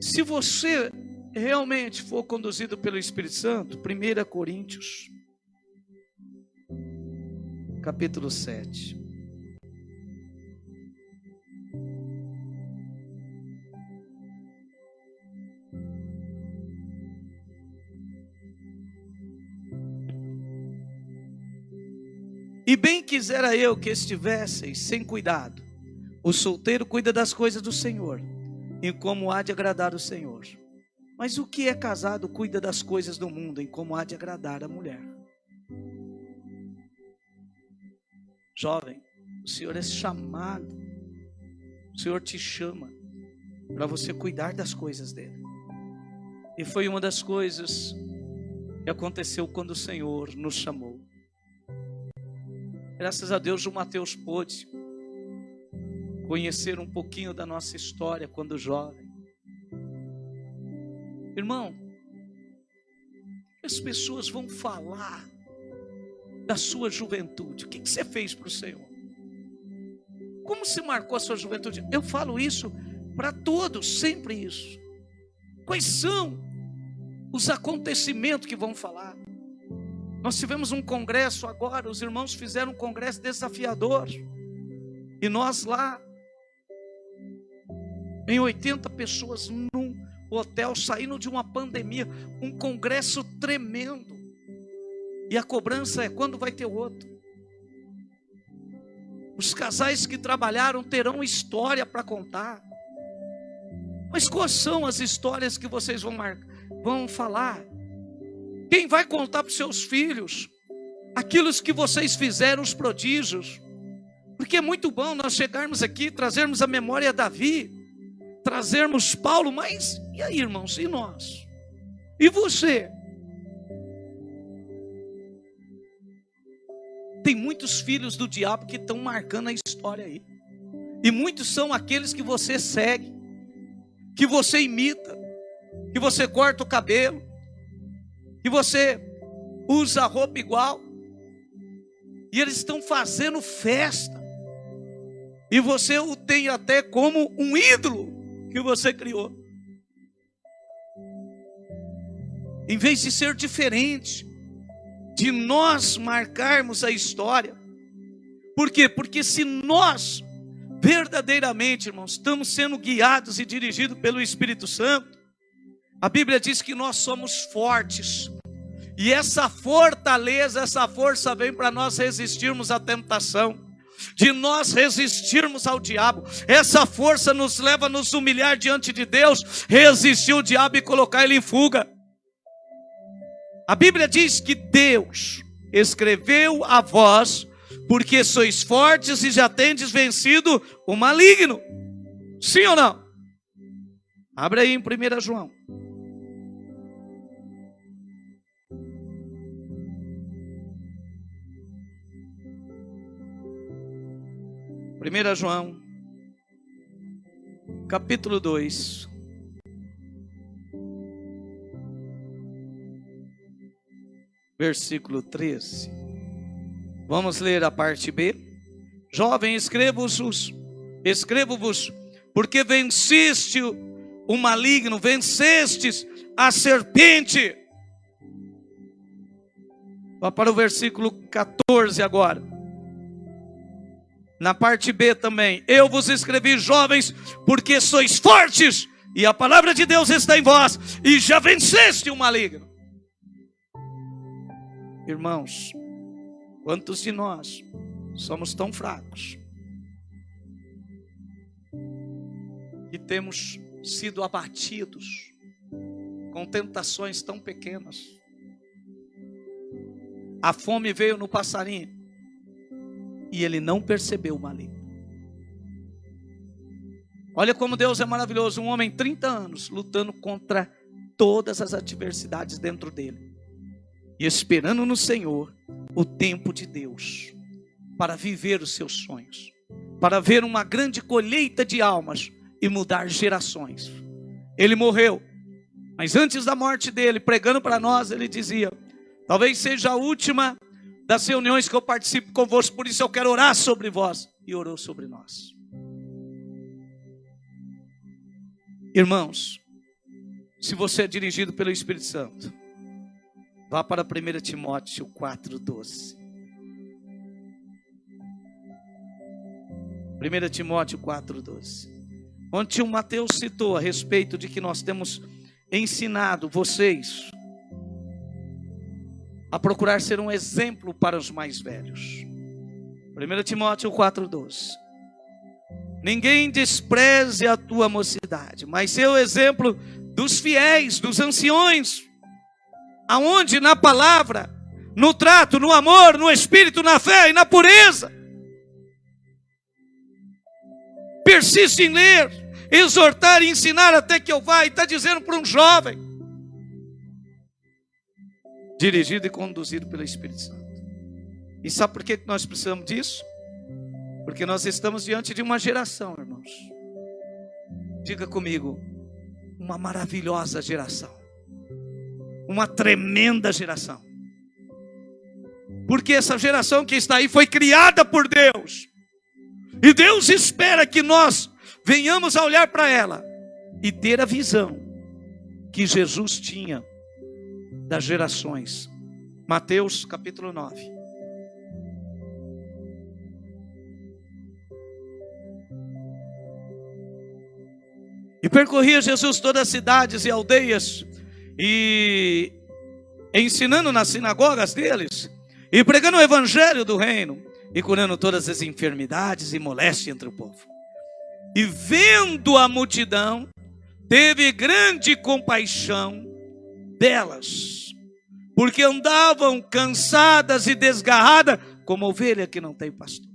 [SPEAKER 1] Se você realmente for conduzido pelo Espírito Santo, 1 Coríntios, capítulo 7. E bem quisera eu que estivesseis sem cuidado. O solteiro cuida das coisas do Senhor, em como há de agradar o Senhor. Mas o que é casado cuida das coisas do mundo, em como há de agradar a mulher. Jovem, o Senhor é chamado, o Senhor te chama para você cuidar das coisas dele. E foi uma das coisas que aconteceu quando o Senhor nos chamou. Graças a Deus o Mateus pôde conhecer um pouquinho da nossa história quando jovem. Irmão, as pessoas vão falar da sua juventude. O que você fez para o Senhor? Como se marcou a sua juventude? Eu falo isso para todos, sempre isso. Quais são os acontecimentos que vão falar? Nós tivemos um congresso agora, os irmãos fizeram um congresso desafiador. E nós lá, em 80 pessoas, num hotel, saindo de uma pandemia, um congresso tremendo. E a cobrança é quando vai ter outro. Os casais que trabalharam terão história para contar. Mas quais são as histórias que vocês vão falar? Quem vai contar para os seus filhos aquilo que vocês fizeram, os prodígios? Porque é muito bom nós chegarmos aqui, trazermos a memória de Davi, trazermos Paulo, mas e aí, irmãos, e nós? E você? Tem muitos filhos do diabo que estão marcando a história aí. E muitos são aqueles que você segue, que você imita, que você corta o cabelo, que você usa roupa igual. E eles estão fazendo festa. E você o tem até como um ídolo que você criou. Em vez de ser diferente, de nós marcarmos a história. Por quê? Porque se nós verdadeiramente, irmãos, estamos sendo guiados e dirigidos pelo Espírito Santo, a Bíblia diz que nós somos fortes. E essa fortaleza, essa força vem para nós resistirmos à tentação, de nós resistirmos ao diabo. Essa força nos leva a nos humilhar diante de Deus, resistir o diabo e colocar ele em fuga. A Bíblia diz que Deus escreveu a vós, porque sois fortes e já tendes vencido o maligno. Sim ou não? Abre aí em 1 João. Primeira João, capítulo 2, versículo 13. Vamos ler a parte B. Jovem, escrevo-vos, porque venceste o maligno, vencestes a serpente. Vá para o versículo 14 agora. Na parte B também. Eu vos escrevi, jovens, porque sois fortes, e a palavra de Deus está em vós, e já venceste o maligno. Irmãos, quantos de nós somos tão fracos que temos sido abatidos com tentações tão pequenas? A fome veio no passarinho e ele não percebeu o maligno. Olha como Deus é maravilhoso. Um homem 30 anos lutando contra todas as adversidades dentro dele e esperando no Senhor o tempo de Deus para viver os seus sonhos, para ver uma grande colheita de almas e mudar gerações. Ele morreu, mas antes da morte dele, pregando para nós, ele dizia: talvez seja a última das reuniões que eu participo convosco, por isso eu quero orar sobre vós. E orou sobre nós. Irmãos, se você é dirigido pelo Espírito Santo, vá para 1 Timóteo 4,12. 1 Timóteo 4,12. Onde o Mateus citou a respeito de que nós temos ensinado vocês a procurar ser um exemplo para os mais velhos. 1 Timóteo 4,12. Ninguém despreze a tua mocidade, mas seu exemplo dos fiéis, dos anciões, aonde na palavra, no trato, no amor, no espírito, na fé e na pureza. Persiste em ler, exortar e ensinar até que eu vá. E está dizendo para um jovem, dirigido e conduzido pelo Espírito Santo. E sabe por que nós precisamos disso? Porque nós estamos diante de uma geração, irmãos. Diga comigo, uma maravilhosa geração. Uma tremenda geração. Porque essa geração que está aí foi criada por Deus. E Deus espera que nós venhamos a olhar para ela e ter a visão que Jesus tinha das gerações. Mateus capítulo 9. E percorria Jesus todas as cidades e aldeias, e ensinando nas sinagogas deles, e pregando o evangelho do reino, e curando todas as enfermidades e moléstias entre o povo. E vendo a multidão, teve grande compaixão delas, porque andavam cansadas e desgarradas, como ovelha que não tem pastor.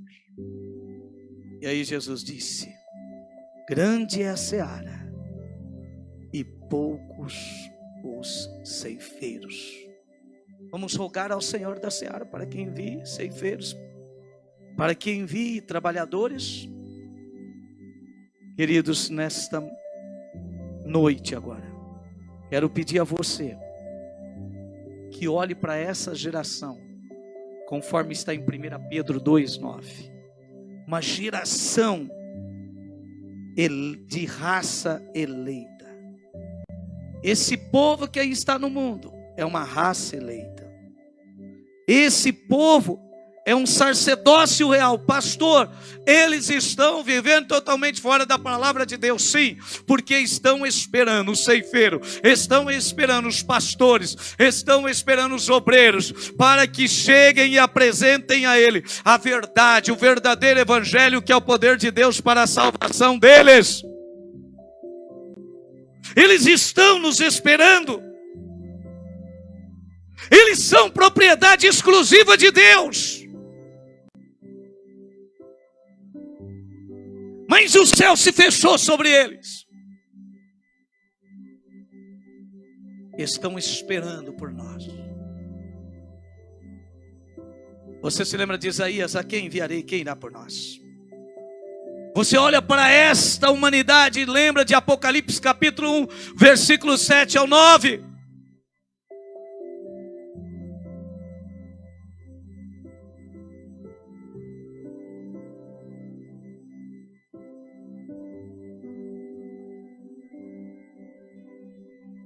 [SPEAKER 1] E aí Jesus disse: grande é a seara, e poucos os ceifeiros. Vamos rogar ao Senhor da seara para que envie ceifeiros, para que envie trabalhadores. Queridos, nesta noite agora, quero pedir a você que olhe para essa geração, conforme está em 1 Pedro 2,9. Uma geração de raça eleita. Esse povo que aí está no mundo é uma raça eleita. Esse povo é um sacerdócio real. Pastor, eles estão vivendo totalmente fora da palavra de Deus. Sim, porque estão esperando o ceifeiro, estão esperando os pastores, estão esperando os obreiros, para que cheguem e apresentem a ele a verdade, o verdadeiro evangelho, que é o poder de Deus para a salvação deles. Eles estão nos esperando. Eles são propriedade exclusiva de Deus. Mas o céu se fechou sobre eles. Estão esperando por nós. Você se lembra de Isaías? A quem enviarei? Quem irá por nós? Você olha para esta humanidade e lembra de Apocalipse capítulo 1, versículo 7 ao 9.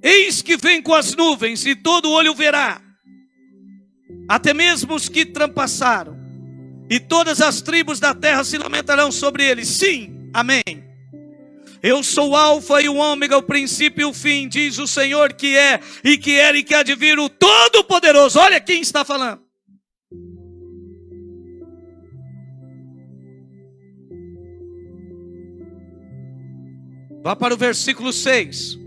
[SPEAKER 1] Eis que vem com as nuvens, e todo olho verá, até mesmo os que traspassaram, e todas as tribos da terra se lamentarão sobre ele. Sim, amém. Eu sou o alfa e o ômega, o princípio e o fim, diz o Senhor, que é, e que era, e que há de vir, o Todo-Poderoso. Olha quem está falando. Vá para o versículo 6.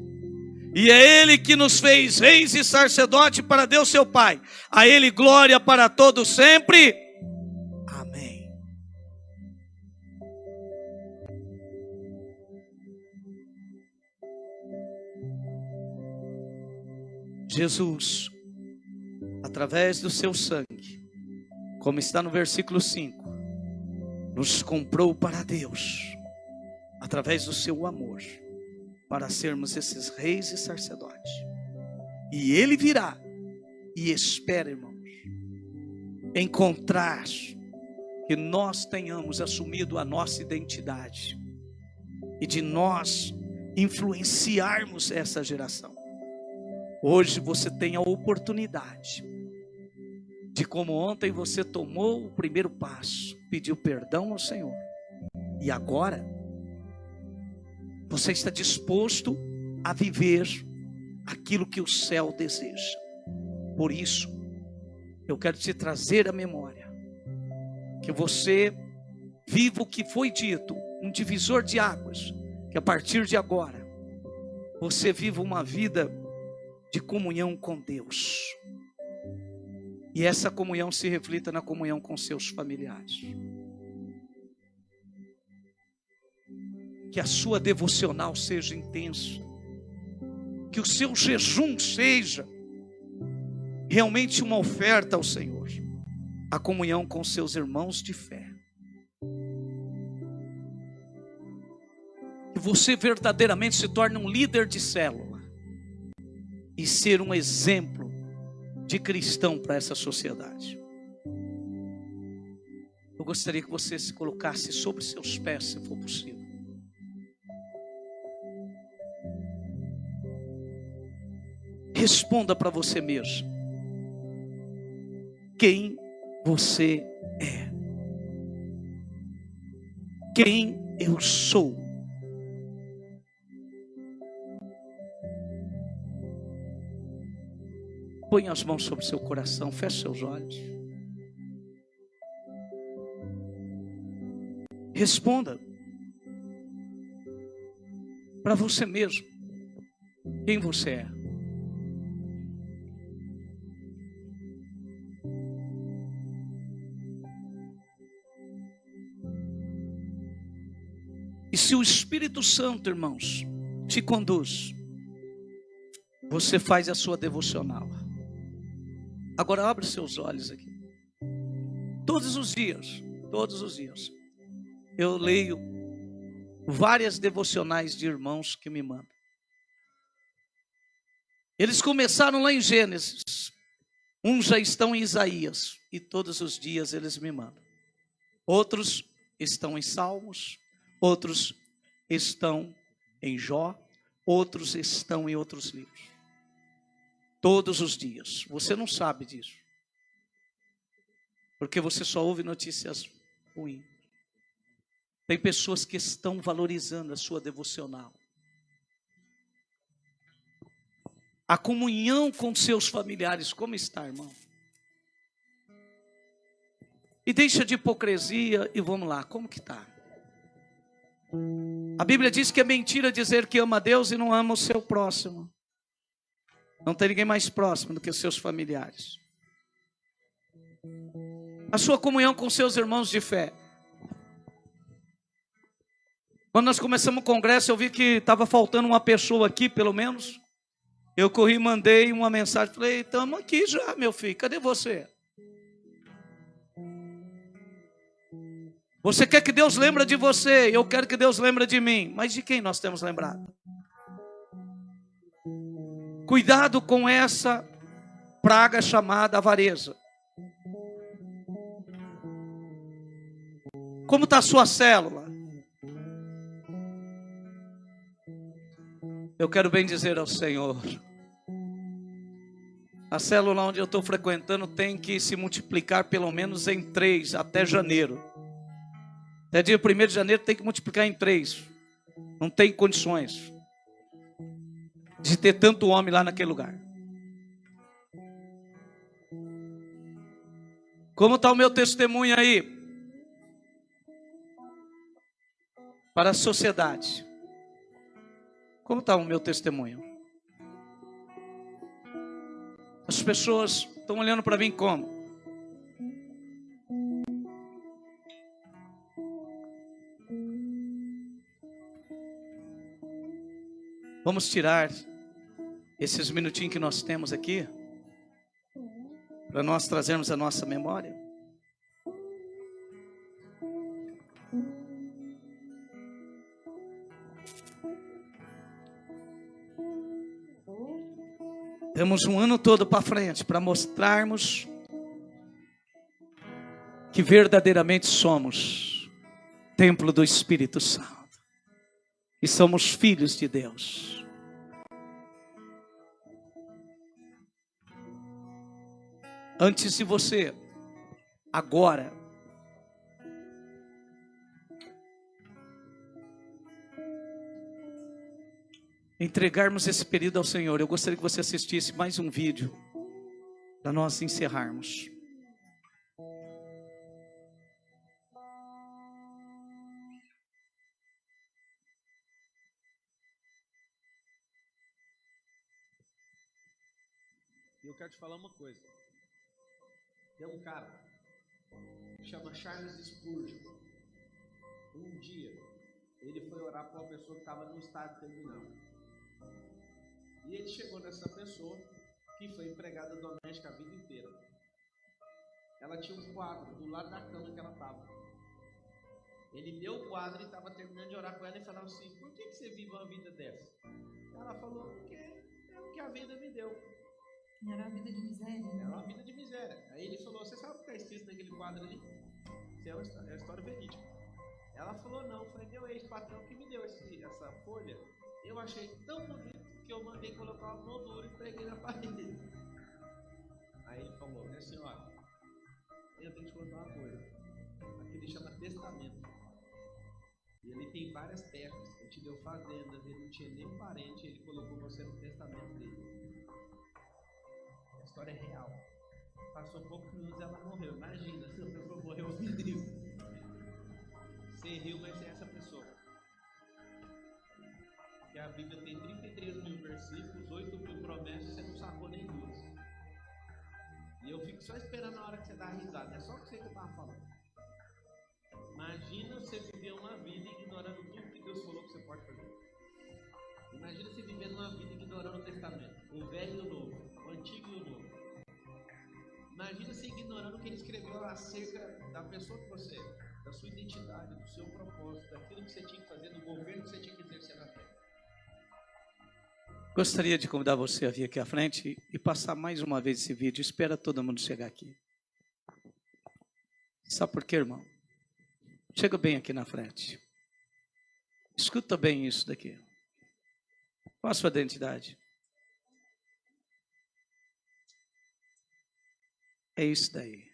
[SPEAKER 1] E é ele que nos fez reis e sacerdote para Deus seu Pai. A ele glória para todos sempre. Amém. Jesus, através do seu sangue, como está no versículo 5, nos comprou para Deus, através do seu amor, para sermos esses reis e sacerdotes. E ele virá e espera, irmãos, encontrar que nós tenhamos assumido a nossa identidade e de nós influenciarmos essa geração. Hoje você tem a oportunidade de, como ontem você tomou o primeiro passo, pediu perdão ao Senhor, e agora você está disposto a viver aquilo que o céu deseja. Por isso, eu quero te trazer à memória que você viva o que foi dito, um divisor de águas, que a partir de agora você viva uma vida de comunhão com Deus. E essa comunhão se reflita na comunhão com seus familiares. Que a sua devocional seja intensa. Que o seu jejum seja realmente uma oferta ao Senhor. A comunhão com seus irmãos de fé. Que você verdadeiramente se torne um líder de célula. E ser um exemplo de cristão para essa sociedade. Eu gostaria que você se colocasse sobre seus pés, se for possível. Responda para você mesmo. Quem você é? Quem eu sou? Põe as mãos sobre seu coração, feche seus olhos. Responda para você mesmo. Quem você é? E se o Espírito Santo, irmãos, te conduz, você faz a sua devocional. Agora abre seus olhos aqui. Todos os dias, eu leio várias devocionais de irmãos que me mandam. Eles começaram lá em Gênesis, uns já estão em Isaías, e todos os dias eles me mandam. Outros estão em Salmos, outros estão em Jó, outros estão em outros livros. Todos os dias. Você não sabe disso. Porque você só ouve notícias ruins. Tem pessoas que estão valorizando a sua devocional. A comunhão com seus familiares, como está, irmão? E deixa de hipocrisia e vamos lá, como que está? A Bíblia diz que é mentira dizer que ama a Deus e não ama o seu próximo. Não tem ninguém mais próximo do que os seus familiares. A sua comunhão com seus irmãos de fé. Quando nós começamos o congresso, eu vi que estava faltando uma pessoa aqui, pelo menos. Eu corri, mandei uma mensagem. Falei, estamos aqui já, meu filho, cadê você? Você quer que Deus lembre de você, eu quero que Deus lembre de mim. Mas de quem nós temos lembrado? Cuidado com essa praga chamada avareza. Como está a sua célula? Eu quero bem dizer ao Senhor, a célula onde eu estou frequentando tem que se multiplicar pelo menos em 3 até janeiro. Até dia 1º de janeiro tem que multiplicar em 3. Não tem condições de ter tanto homem lá naquele lugar. Como está o meu testemunho aí? Para a sociedade. Como está o meu testemunho? As pessoas estão olhando para mim como? Vamos tirar esses minutinhos que nós temos aqui, para nós trazermos a nossa memória. Temos um ano todo para frente, para mostrarmos que verdadeiramente somos templo do Espírito Santo. E somos filhos de Deus. Antes de você, agora, entregarmos esse período ao Senhor, eu gostaria que você assistisse mais um vídeo, para nós encerrarmos.
[SPEAKER 3] quero te falar uma coisa. Tem um cara que chama Charles Spurgeon. Um dia, ele foi orar para uma pessoa que estava no estado terminal. E ele chegou nessa pessoa, que foi empregada doméstica a vida inteira. Ela tinha um quadro do lado da cama que ela estava. Ele deu o quadro e estava terminando de orar com ela e falava assim: por que você vive uma vida dessa? Ela falou: porque é o que a vida me deu.
[SPEAKER 4] Era uma vida de miséria.
[SPEAKER 3] Era uma vida de miséria. Aí ele falou: você sabe o que está escrito naquele quadro ali? Isso é uma história verídica. Ela falou: não, foi meu ex-patrão que me deu essa folha. Eu achei tão bonito que eu mandei colocar uma moldura e preguei na parede. Aí ele falou: minha senhora, eu tenho que te contar uma coisa. Aqui ele chama testamento. E ele tem várias terras. Ele te deu fazendas, ele não tinha nenhum parente, ele colocou você no testamento dele. A história é real. Passou poucos minutos e ela morreu. Imagina se a pessoa morreu ao vivo. Você riu, mas é essa pessoa. Que a Bíblia tem 33 mil versículos, 8 mil promessas, você não sacou nem duas. E eu fico só esperando a hora que você dá a risada. É só o que você estava falando. Imagina você viver uma vida ignorando tudo que Deus falou que você pode fazer. Imagina você vivendo uma vida ignorando o testamento, o velho e o novo, o antigo e o novo. Imagina você ignorando o que ele escreveu acerca da pessoa que você é, da sua identidade, do seu propósito, daquilo que você tinha que fazer, do governo que você tinha que exercer na terra.
[SPEAKER 1] Gostaria de convidar você a vir aqui à frente e passar mais uma vez esse vídeo. Espera todo mundo chegar aqui. Sabe por quê, irmão? Chega bem aqui na frente. Escuta bem isso daqui. Qual a sua identidade? É isso daí.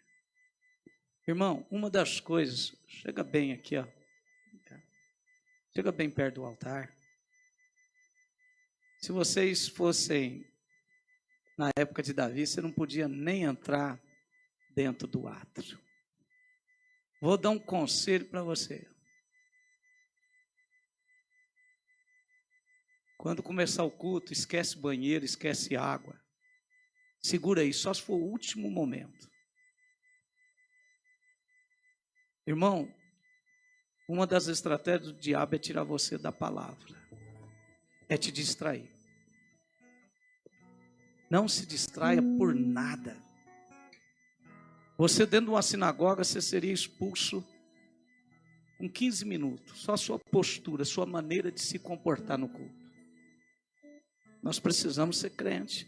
[SPEAKER 1] Irmão, uma das coisas... Chega bem aqui, ó. Chega bem perto do altar. Se vocês fossem na época de Davi, você não podia nem entrar dentro do átrio. Vou dar um conselho para você. Quando começar o culto, esquece banheiro, esquece água. Segura aí, só se for o último momento. Irmão, uma das estratégias do diabo é tirar você da palavra. É te distrair. Não se distraia por nada. Você dentro de uma sinagoga, você seria expulso com 15 minutos. Só a sua postura, a sua maneira de se comportar no culto. Nós precisamos ser crente.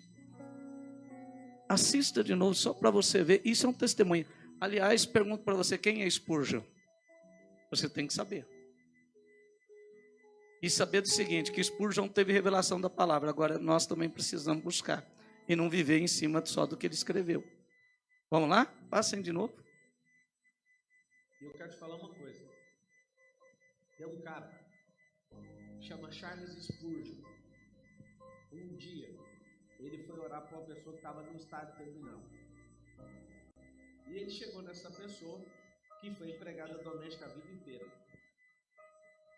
[SPEAKER 1] Assista de novo, só para você ver. Isso é um testemunho. Aliás, pergunto para você, quem é Spurgeon? Você tem que saber. E saber do seguinte, que Spurgeon teve revelação da palavra. Agora, nós também precisamos buscar. E não viver em cima só do que ele escreveu. Vamos lá? Passem de novo.
[SPEAKER 3] E eu quero te falar uma coisa. Tem um cara que chama Charles Spurgeon. Um dia, ele foi orar para uma pessoa que estava no estado terminal. E ele chegou nessa pessoa, que foi empregada doméstica a vida inteira.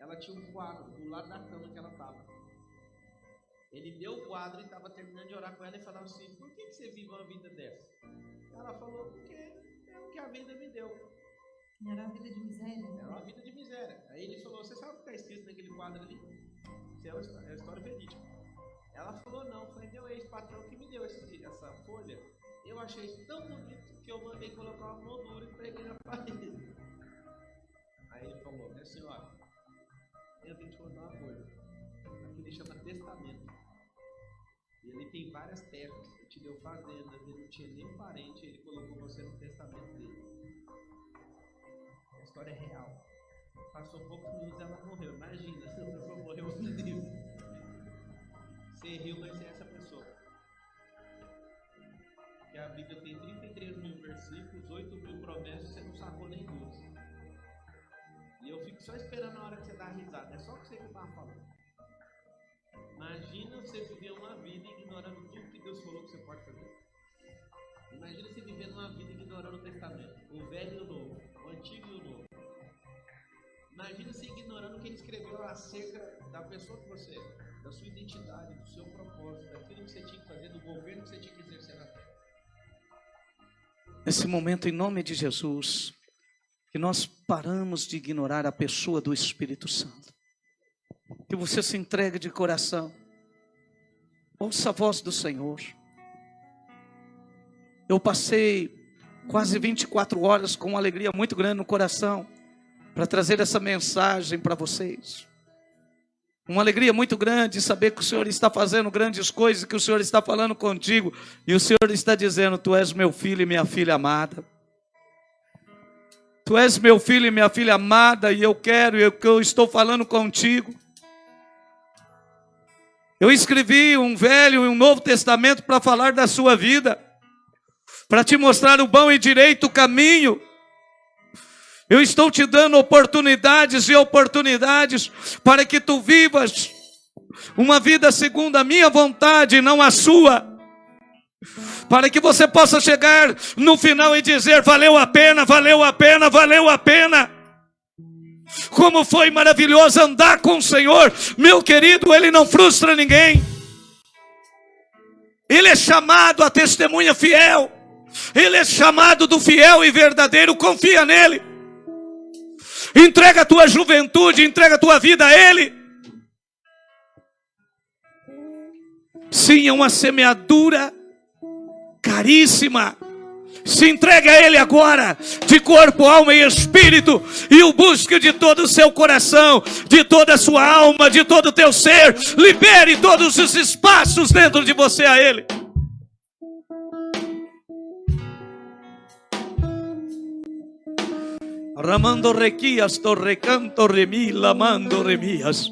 [SPEAKER 3] Ela tinha um quadro do lado da cama que ela estava. Ele deu o quadro e estava terminando de orar com ela e falava assim: por que você vive uma vida dessa? Ela falou: porque é o que a vida me deu.
[SPEAKER 4] Era uma vida de miséria.
[SPEAKER 3] Era uma vida de miséria. Aí ele falou: você sabe o que está escrito naquele quadro ali? Isso é uma história verídica. Ela falou: não, foi meu ex-patrão que me deu essa folha. Eu achei tão bonito que eu mandei colocar uma moldura e preguei na parede. Aí ele falou: minha senhora, eu tenho que te contar uma coisa. Aqui ele chama testamento. E ele tem várias terras. Ele te deu fazendas, ele não tinha nenhum parente, ele colocou você no testamento dele. A história é real. Passou poucos minutos e ela morreu. Imagina se a pessoa morreu ao vivo. Você riu, mas é essa pessoa. Que a Bíblia tem 33 mil versículos, 8 mil promessas, você não sacou nem duas. E eu fico só esperando a hora que você dá a risada. É só o que você estava falando. Imagina você viver uma vida ignorando tudo que Deus falou que você pode fazer. Imagina você vivendo uma vida ignorando o testamento, o velho e o novo, o antigo e o novo. Imagina você ignorando o que ele escreveu acerca da pessoa que você é, da sua identidade, do seu propósito, daquilo que você tinha que fazer, do governo que você tinha que exercer na terra.
[SPEAKER 1] Nesse momento, em nome de Jesus, que nós paramos de ignorar a pessoa do Espírito Santo. Que você se entregue de coração. Ouça a voz do Senhor. Eu passei quase 24 horas com uma alegria muito grande no coração para trazer essa mensagem para vocês. Uma alegria muito grande de saber que o Senhor está fazendo grandes coisas, que o Senhor está falando contigo e o Senhor está dizendo: tu és meu filho e minha filha amada. Tu és meu filho e minha filha amada e eu estou falando contigo. Eu escrevi um Velho e um Novo Testamento para falar da sua vida, para te mostrar o bom e direito caminho. Eu estou te dando oportunidades e oportunidades para que tu vivas uma vida segundo a minha vontade, não a sua. Para que você possa chegar no final e dizer: valeu a pena, valeu a pena, valeu a pena. Como foi maravilhoso andar com o Senhor. Meu querido, Ele não frustra ninguém. Ele é chamado a testemunha fiel. Ele é chamado do fiel e verdadeiro. Confia nele. Entrega a tua juventude, entrega a tua vida a Ele. Sim, é uma semeadura caríssima. Se entregue a Ele agora, de corpo, alma e espírito, e o busque de todo o seu coração, de toda a sua alma, de todo o teu ser. Libere todos os espaços dentro de você a Ele. Ramando requias, torrecanto remi, lamando remias.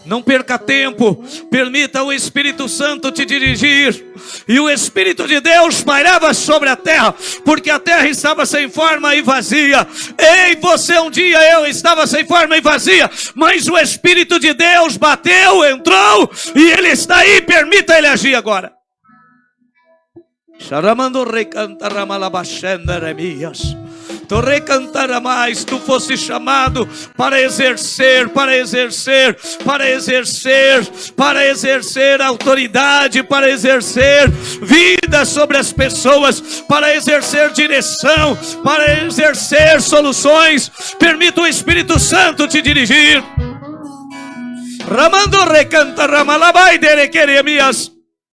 [SPEAKER 1] Não perca tempo, permita o Espírito Santo te dirigir. E o Espírito de Deus pairava sobre a terra, porque a terra estava sem forma e vazia. Ei, você, um dia eu estava sem forma e vazia, mas o Espírito de Deus bateu, entrou, e Ele está aí. Permita Ele agir agora. Charamando recanta ramalabashenda remias. Tu recantará mais, tu foste chamado para exercer autoridade, para exercer vida sobre as pessoas, para exercer direção, para exercer soluções. Permita o Espírito Santo te dirigir. Ramando recanta ramalabai derequeremias.